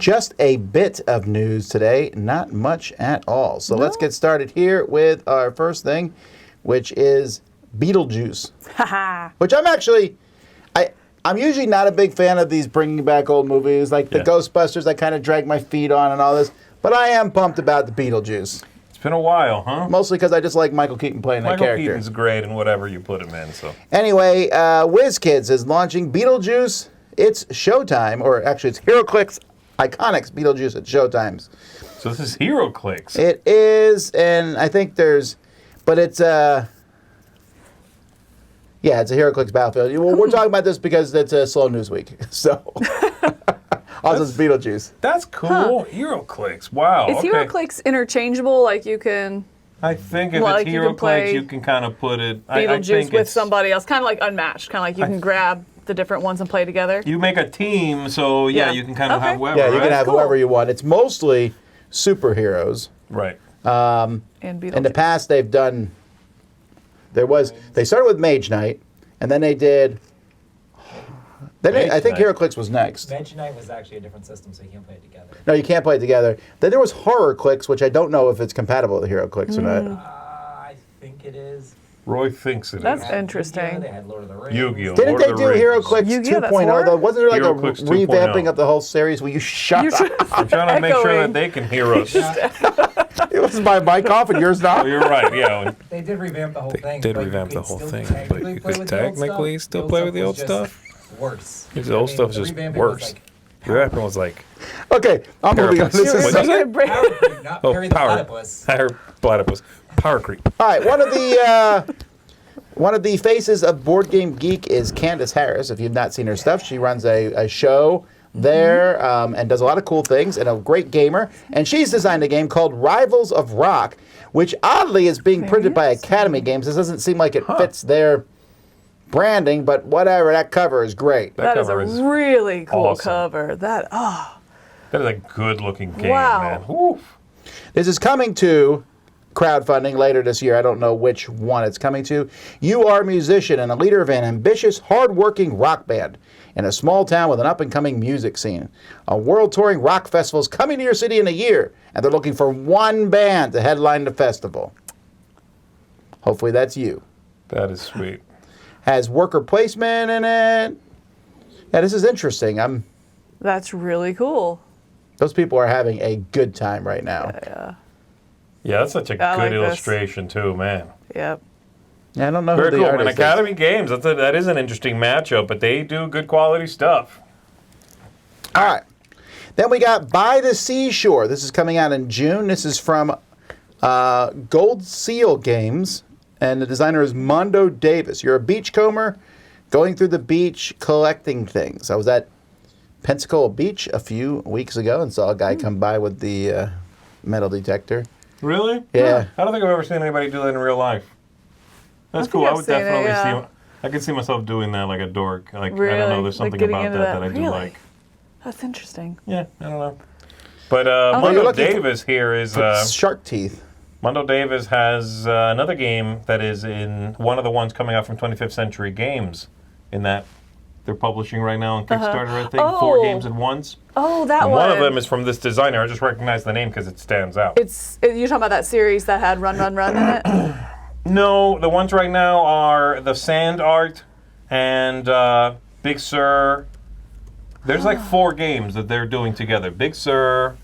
Just a bit of news today, not much at all. So let's get started here with our first thing, which is Beetlejuice. Which I'm usually not a big fan of these bringing back old movies, like the Ghostbusters. I kind of drag my feet on and all this, but I am pumped about the Beetlejuice. It's been a while, huh? Mostly because I just like Michael Keaton playing that character. Michael Keaton's great in whatever you put him in. So anyway, WizKids is launching Beetlejuice. It's Showtime, or actually it's HeroClix Iconics Beetlejuice at Showtimes. So this is HeroClix. It is, and I think it's it's a HeroClix Battlefield. Well, we're talking about this because it's a slow news week, so. Also, it's Beetlejuice. That's cool. HeroClix. Wow. Is HeroClix interchangeable? Like you can. I think if it's HeroClix, you can kind of put it. Beetlejuice with somebody else, kind of like Unmatched. Kind of like you can grab the different ones and play together. You make a team, so you can kind of have whoever. Yeah, you can have whoever you want. It's mostly superheroes. Right. And Beetlejuice. In the past, they've done. They started with Mage Knight, and then they did. I think HeroClix was next. Mage Knight was actually a different system, so you can't play it together. No, you can't play it together. Then there was HorrorClix, which I don't know if it's compatible with HeroClix or not. I think it is. Roy thinks it is. That's interesting. They had Lord of the Rings. Yu-Gi-Oh! Didn't they do HeroClix 2.0 though? Wasn't there like a HeroClix revamping of the whole series? Will you shut up? I'm trying to make sure that they can hear us. It was my mic off and yours not. Oh, you're right. Yeah. They did revamp the whole thing. Did revamp the whole thing, but you could technically still play with the old stuff. Worse. The old stuff is just worse. The revamping was like. Okay, I'm moving on. This is Platypus. Power creep. All right, one of the faces of Board Game Geek is Candace Harris. If you've not seen her stuff, she runs a show there and does a lot of cool things, and a great gamer. And she's designed a game called Rivals of Rock, which oddly is being printed by Academy Games. This doesn't seem like it fits their branding, but whatever. That cover is great. That is a really cool cover. That is a good-looking game, man. Oof. This is coming to crowdfunding later this year. I don't know which one it's coming to. You are a musician and a leader of an ambitious, hard-working rock band in a small town with an up-and-coming music scene. A world-touring rock festival is coming to your city in a year, and they're looking for one band to headline the festival. Hopefully that's you. That is sweet. Has worker placement in it. Yeah, this is interesting. That's really cool. Those people are having a good time right now. Yeah, that's such a good illustration too, man. Yep. Yeah, I don't know Very who the cool. artist And is. Academy Games, that is an interesting matchup, but they do good quality stuff. All right. Then we got By the Seashore. This is coming out in June. This is from Gold Seal Games, and the designer is Mondo Davis. You're a beachcomber going through the beach collecting things. I was at Pensacola Beach a few weeks ago and saw a guy come by with the metal detector. Really? Yeah. I don't think I've ever seen anybody do that in real life. That's cool. I would definitely see. I could see myself doing that like a dork. Like really? I don't know. There's something about that I do like. That's interesting. Yeah, I don't know. But Mondo Davis here is shark teeth. Mondo Davis has another game that is in one of the ones coming out from 25th Century Games. In that they're publishing right now on Kickstarter. I think 4 games at once. Oh, that and one. One of them is from this designer. I just recognize the name because it stands out. You're talking about that series that had Run, Run, Run in it? No, the ones right now are the Sand Art and Big Sur. There's like 4 games that they're doing together. Big Sur.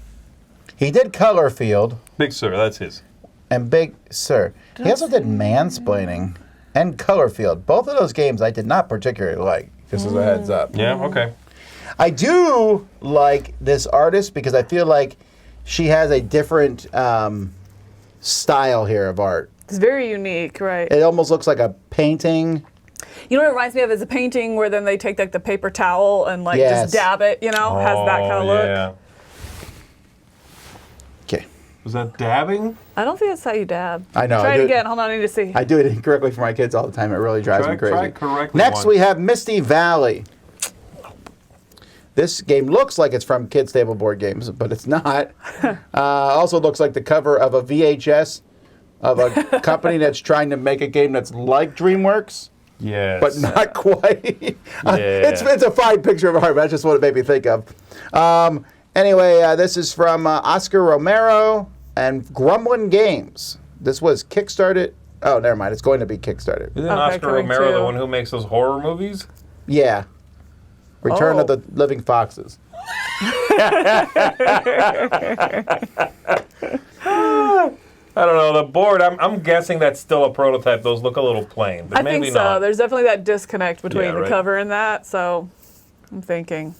He did Colorfield. Big Sur, that's his. And Big Sur. He also did Mansplaining and Colorfield. Both of those games I did not particularly like, just as a heads up. Yeah, okay. I do like this artist because I feel like she has a different style here of art. It's very unique, right? It almost looks like a painting. You know what it reminds me of is a painting where then they take like the paper towel and like just dab it, has that kind of look. Yeah. Okay. Was that dabbing? I don't think that's how you dab. I know. Try it again. Hold on, I need to see. I do it incorrectly for my kids all the time. It really drives me crazy. Try correctly. Next, we have Misty Valley. This game looks like it's from Kids Table Board Games, but it's not. Also looks like the cover of a VHS of a company that's trying to make a game that's like DreamWorks. Yes. But not quite. It's a fine picture of art, but that's just what it made me think of. Anyway, this is from Oscar Romero and Grumblin' Games. This was kickstarted. Oh, never mind. It's going to be kickstarted. Isn't Okay, Oscar coming Romero the to- one who makes those horror movies? Yeah. Return of Oh. the Living Foxes. I don't know. The board, I'm guessing that's still a prototype. Those look a little plain, but I maybe think so. not. There's definitely that disconnect between Yeah, the right. cover and that. So I'm thinking.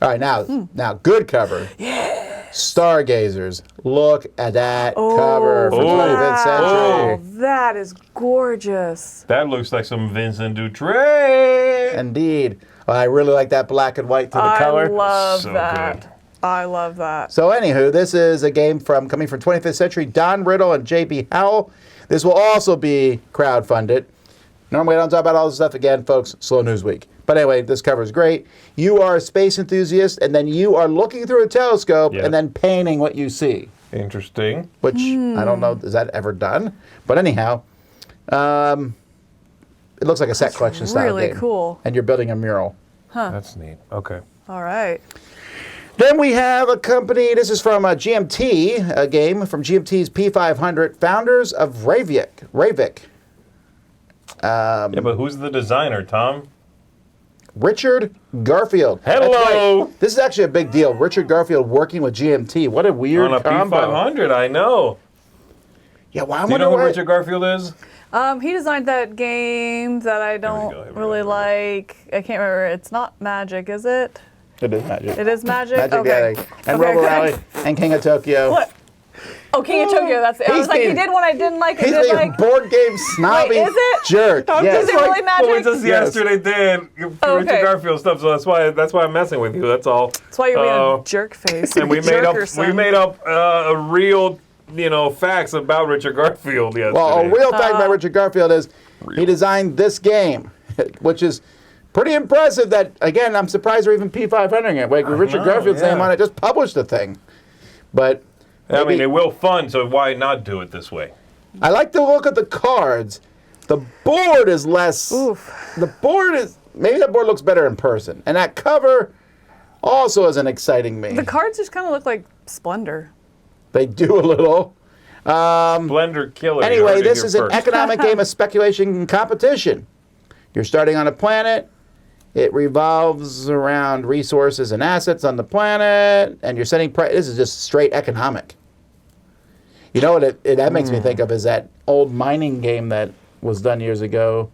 All right, now good cover. Yeah. Stargazers. Look at that cover from 25th Wow, century. that is gorgeous. That looks like some Vincent Dutray. Indeed. I really like that black and white to the color. I love So that. good. I love that. So anywho, this is a game coming from 25th Century, Don Riddle and J.B. Howell. This will also be crowdfunded. Normally I don't talk about all this stuff again, folks. Slow news week. But anyway, this cover is great. You are a space enthusiast, and then you are looking through a telescope Yep. and then painting what you see, Interesting. which I don't know, is that ever done? But anyhow, it looks like a set collection style really game. cool. And you're building a mural. That's neat. Okay. All right. Then we have a company, this is from GMT, a game from GMT's P500, founders of Ravik. Yeah, but who's the designer, Tom? Richard Garfield. That's Hello. right. This is actually a big deal. Richard Garfield working with GMT. What a weird On a combo. P500, I know. Yeah, well, I Do you wonder know who why- Richard Garfield is? He designed that game that I don't Here we go. really like. I can't remember. It's not Magic, is it? It is Magic. It is Magic? Magic the Okay. Gathering. And Okay, Robo okay. Rally and King of Tokyo. What? Oh, King of Tokyo. That's it. I He's was like, he being- did one I didn't like. I He's did being like. a board game snobby Wait, is it? jerk. Yes. Is it really Well, we Magic? just Yes. yesterday did Oh, Richard okay. Garfield stuff, so that's why I'm messing with you. That's all. That's why you're being Uh, a jerk face. And we made up Jerkerson. a real facts about Richard Garfield yesterday. Well, a real fact about Richard Garfield is he designed this game, which is pretty impressive that, again, I'm surprised they're even P500ing it. Like, with Richard know, Garfield's yeah. name on it, just published the thing. But I mean, maybe- it will fund, so why not do it this way? I like the look of the cards. The board is less. Oof. The board is. Maybe that board looks better in person. And that cover also isn't exciting me. The cards just kind of look like Splendor. They do a little. Blender killer. you Anyway, heard it this here is an first. economic game of speculation and competition. You're starting on a planet. It revolves around resources and assets on the planet, and you're setting price. This is just straight economic. You know what that makes me think of is that old mining game that was done years ago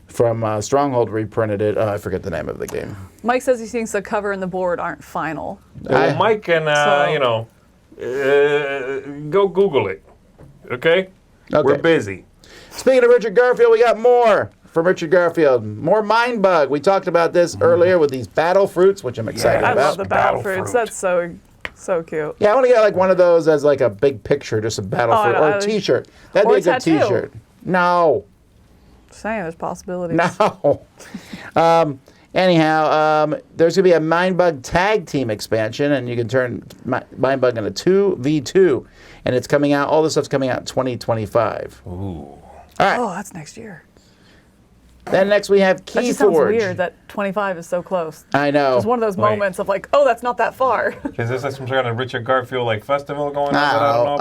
from Stronghold reprinted it. I forget the name of the game. Mike says he thinks the cover and the board aren't final. Well, Mike can, So- go Google it. Okay? We're busy. Speaking of Richard Garfield, we got more from Richard Garfield. More Mind Bug. We talked about this earlier with these battle fruits, which I'm excited I about. love the battle Battle fruits. fruit. That's so cute. Yeah, I want to get like one of those as like a big picture, just a battle Oh, fruit, I- or I- a T-shirt. That'd or be a a good tattoo. T-shirt. No, Just saying, there's possibilities. no. Anyhow, there's gonna be a Mind Bug tag team expansion, and you can turn Mind Bug into 2v2, and it's coming out. All this stuff's coming out in 2025. Ooh. All right. Oh, that's next year. Then next we have That just sounds Keyforge. weird that 25 is so close. I know. It's one of those Wait. moments of like, oh, that's not that far. Is this like some sort of Richard Garfield festival going on that I don't know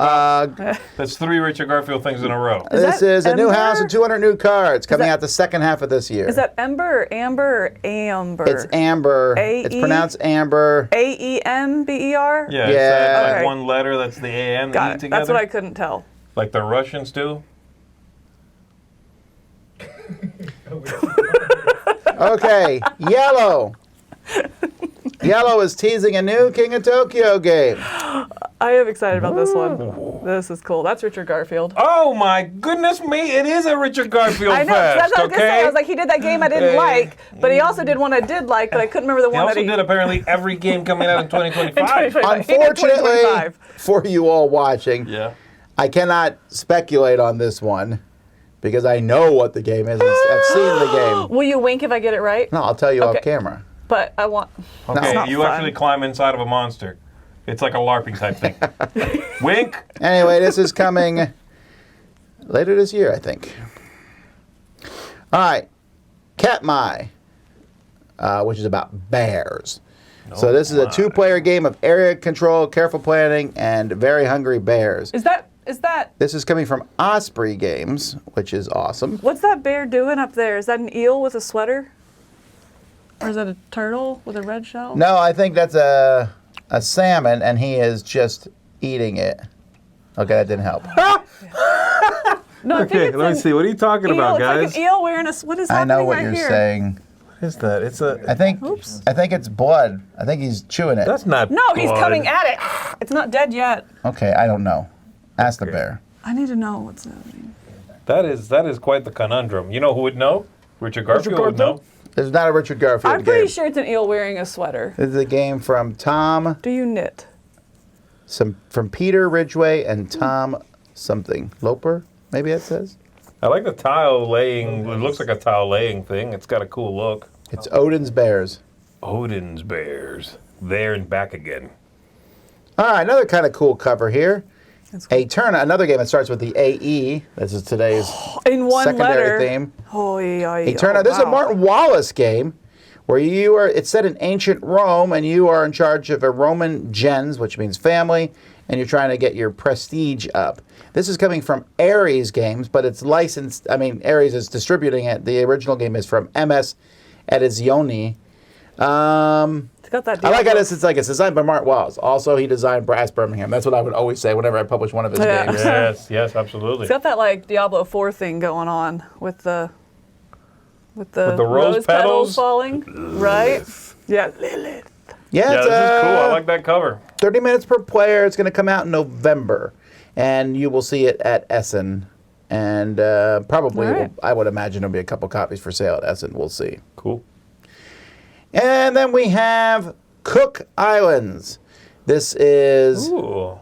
about? That's 3 Richard Garfield things in a row. This that is a new Ember? house and 200 new cards coming that- out the second half of this year. Is that Ember or Amber or Amber? It's Amber. It's A-E? pronounced Amber. AEMBER? Yeah, Yeah. Is that Okay. like one letter that's the A and the E Got it. together? That's what I couldn't tell. Like the Russians do? Okay, Yellow. Yellow is teasing a new King of Tokyo game. I am excited about this one. This is cool. That's Richard Garfield. Oh my goodness me, it is a Richard Garfield I know. fest, That's what I was okay? gonna say. I was like, he did that game I didn't like, but he also did one I did like, but I couldn't remember the he one also that he did apparently every game coming out in 2025. 2025. He did Unfortunately, 2025. for you all watching, Yeah. I cannot speculate on this one because I know what the game is. I've seen the game. Will you wink if I get it right? No, I'll tell you off Okay. camera. But I want. Okay, not you fun. actually climb inside of a monster. It's like a LARPing type thing. Wink. Anyway, this is coming later this year, I think. All right, Katmai, which is about bears. So this is a 2-player game of area control, careful planning, and very hungry bears. Is that? This is coming from Osprey Games, which is awesome. What's that bear doing up there? Is that an eel with a sweater? Or is that a turtle with a red shell? No, I think that's a salmon, and he is just eating it. Okay, that didn't help. No, I think Okay, it's let me see. What are you talking eel. about, It's guys? like an eel wearing a. What is I happening know what right you're here? saying. What is that? It's a. I think it's blood. I think he's chewing it. That's not. No, he's blood. coming at it. It's not dead yet. Okay, I don't know. Ask the bear. I need to know what's happening. That is quite the conundrum. You know who would know? Richard Garfield would know. There's not a Richard Garfield I'm game. pretty sure it's an eel wearing a sweater. This is a game from Tom, Do you knit? from Peter Ridgway and Tom something. Loper, maybe it says. I like the tile laying. It looks like a tile laying thing. It's got a cool look. It's Odin's Bears. Odin's Bears. There and back again. All right, another kind of cool cover here. That's cool. Eterna, another game that starts with the AE. This is today's In one secondary letter. theme. Eterna. This is a Martin Wallace game where it's set in ancient Rome, and you are in charge of a Roman gens, which means family, and you're trying to get your prestige up. This is coming from Ares Games, but it's licensed. I mean, Ares is distributing it. The original game is from MS Edizioni. It's got that I like how Diablo- it's designed by Martin Wallace. Also, he designed Brass Birmingham. That's what I would always say whenever I publish one of his Yeah. games. Yes, absolutely. It's got that like Diablo 4 thing going on with the rose petals? falling, right? Yeah, Lilith. Yeah, Yeah, it's, this is cool. I like that cover. 30 minutes per player. It's going to come out in November, and you will see it at Essen. And probably, All right. I would imagine there'll be a couple copies for sale at Essen. We'll see. Cool. And then we have Cook Islands. This is Ooh.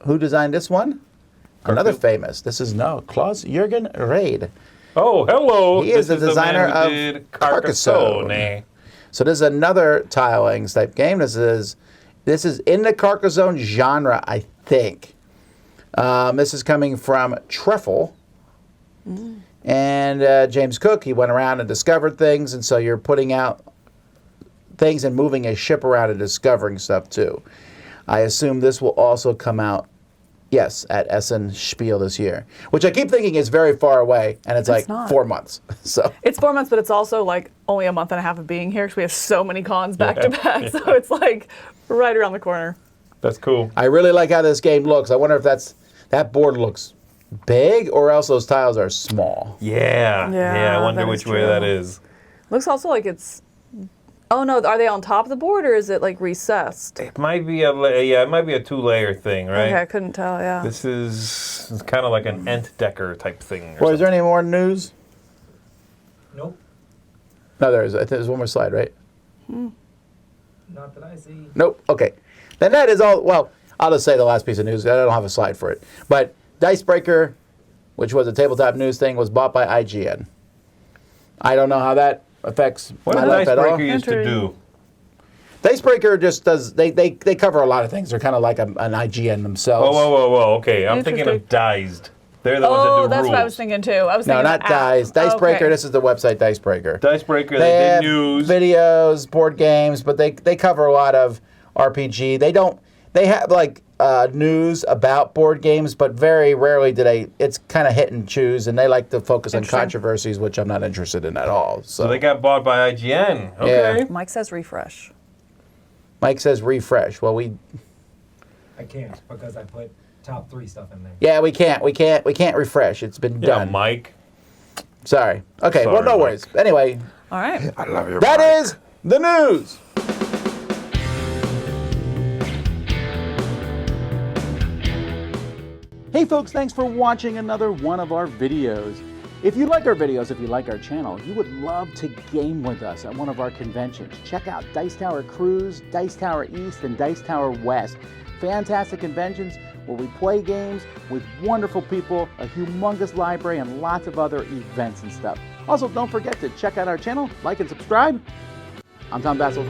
who designed this one? Another famous. This is Klaus Jürgen Reid. Oh, hello. He is This the designer man who of did Carcassonne. Carcassonne. So this is another tilings type game. This is in the Carcassonne genre, I think. This is coming from Truffle. And James Cook, he went around and discovered things, and so you're putting out things and moving a ship around and discovering stuff too. I assume this will also come out, yes, at Essen Spiel this year, which I keep thinking is very far away, and it's like not. 4 months. So It's 4 months, but it's also like only a month and a half of being here because we have so many cons back to back. So it's like right around the corner. That's cool. I really like how this game looks. I wonder if that board looks big or else those tiles are small. Yeah. Yeah, I wonder that which is way true. that is. Looks also like it's. Oh no, are they on top of the board or is it like recessed? It might be a 2-layer thing, right? Okay, I couldn't tell. Yeah. This is kind of like an Entdecker type thing. Well, is there any more news? Nope, No, there is. I think there's one more slide, right? not that I see. Nope. Okay. Then that is all. Well, I'll just say the last piece of news. I don't have a slide for it. But Dicebreaker, which was a tabletop news thing, was bought by IGN. I don't know how that affects What my did life at all. Icebreaker used to do? Dicebreaker just does. They cover a lot of things. They're kind of like an IGN themselves. Whoa. Okay, I'm thinking of Diced. They're the ones that do Oh, that's rules. what I was thinking too. I was No, thinking not of app. Dice. Dicebreaker. Okay. This is the website Dicebreaker. Dicebreaker, They they have did news. videos, board games, but they cover a lot of RPG. They have like news about board games, but very rarely do they. It's kind of hit and choose, and they like to focus on Interesting. controversies, which I'm not interested in at all. So, So they got bought by IGN. Okay. Yeah. Mike says refresh. Mike says refresh. Well, I can't because I put top 3 stuff in there. we can't refresh. It's been Yeah, done. Mike. Sorry. Okay. Well, Sorry, no Mike. worries. Anyway, All right. I love your that mic. is the news. Hey folks, thanks for watching another one of our videos. If you like our videos, if you like our channel, you would love to game with us at one of our conventions. Check out Dice Tower Cruise, Dice Tower East, and Dice Tower West. Fantastic conventions where we play games with wonderful people, a humongous library, and lots of other events and stuff. Also, don't forget to check out our channel, like and subscribe. I'm Tom Bassel.